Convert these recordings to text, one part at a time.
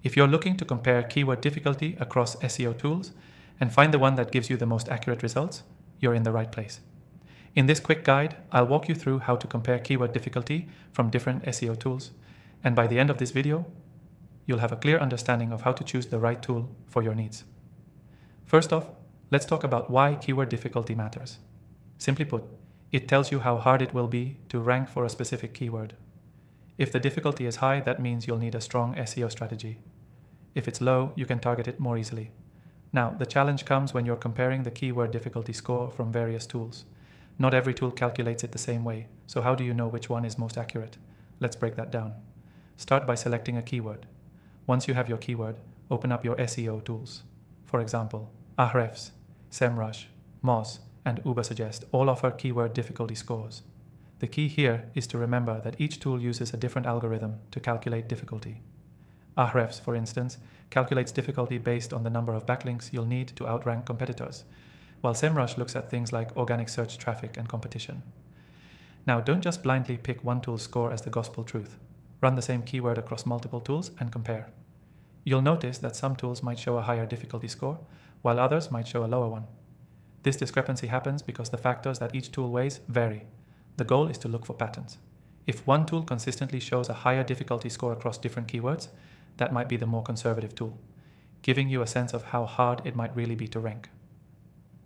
If you're looking to compare keyword difficulty across SEO tools and find the one that gives you the most accurate results, you're in the right place. In this quick guide, I'll walk you through how to compare keyword difficulty from different SEO tools, and by the end of this video, you'll have a clear understanding of how to choose the right tool for your needs. First off, let's talk about why keyword difficulty matters. Simply put, it tells you how hard it will be to rank for a specific keyword. If the difficulty is high, that means you'll need a strong SEO strategy. If it's low, you can target it more easily. Now, the challenge comes when you're comparing the keyword difficulty score from various tools. Not every tool calculates it the same way, so how do you know which one is most accurate? Let's break that down. Start by selecting a keyword. Once you have your keyword, open up your SEO tools. For example, Ahrefs, SEMrush, Moz, and Ubersuggest all offer keyword difficulty scores. The key here is to remember that each tool uses a different algorithm to calculate difficulty. Ahrefs, for instance, calculates difficulty based on the number of backlinks you'll need to outrank competitors, while SEMrush looks at things like organic search traffic and competition. Now, don't just blindly pick one tool's score as the gospel truth. Run the same keyword across multiple tools and compare. You'll notice that some tools might show a higher difficulty score, while others might show a lower one. This discrepancy happens because the factors that each tool weighs vary. The goal is to look for patterns. If one tool consistently shows a higher difficulty score across different keywords, that might be the more conservative tool, giving you a sense of how hard it might really be to rank.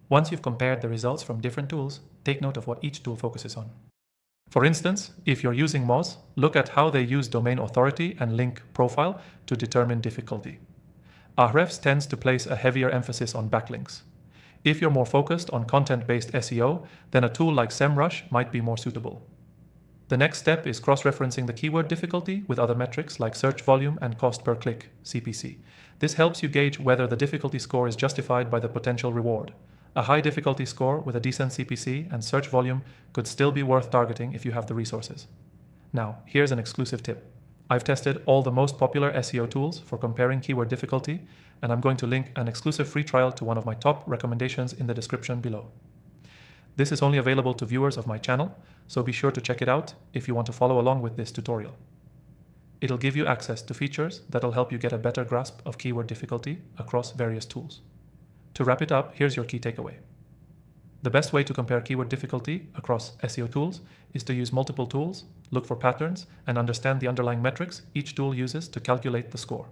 Once you've compared the results from different tools, take note of what each tool focuses on. For instance, if you're using Moz, look at how they use domain authority and link profile to determine difficulty. Ahrefs tends to place a heavier emphasis on backlinks. If you're more focused on content-based SEO, then a tool like SEMrush might be more suitable. The next step is cross-referencing the keyword difficulty with other metrics like search volume and cost per click, CPC. This helps you gauge whether the difficulty score is justified by the potential reward. A high difficulty score with a decent CPC and search volume could still be worth targeting if you have the resources. Now, here's an exclusive tip. I've tested all the most popular SEO tools for comparing keyword difficulty, and I'm going to link an exclusive free trial to one of my top recommendations in the description below. This is only available to viewers of my channel, so be sure to check it out if you want to follow along with this tutorial. It'll give you access to features that'll help you get a better grasp of keyword difficulty across various tools. To wrap it up, here's your key takeaway. The best way to compare keyword difficulty across SEO tools is to use multiple tools, look for patterns, and understand the underlying metrics each tool uses to calculate the score.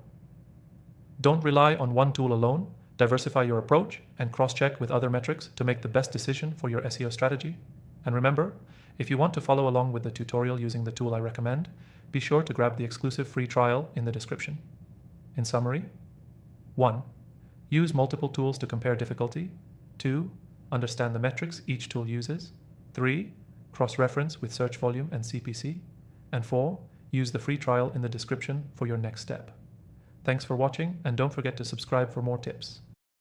Don't rely on one tool alone. Diversify your approach and cross-check with other metrics to make the best decision for your SEO strategy. And remember, if you want to follow along with the tutorial using the tool I recommend, be sure to grab the exclusive free trial in the description. In summary, 1. Use multiple tools to compare difficulty. 2. Understand the metrics each tool uses. 3. Cross-reference with search volume and CPC. And 4. Use the free trial in the description for your next step. Thanks for watching, and don't forget to subscribe for more tips.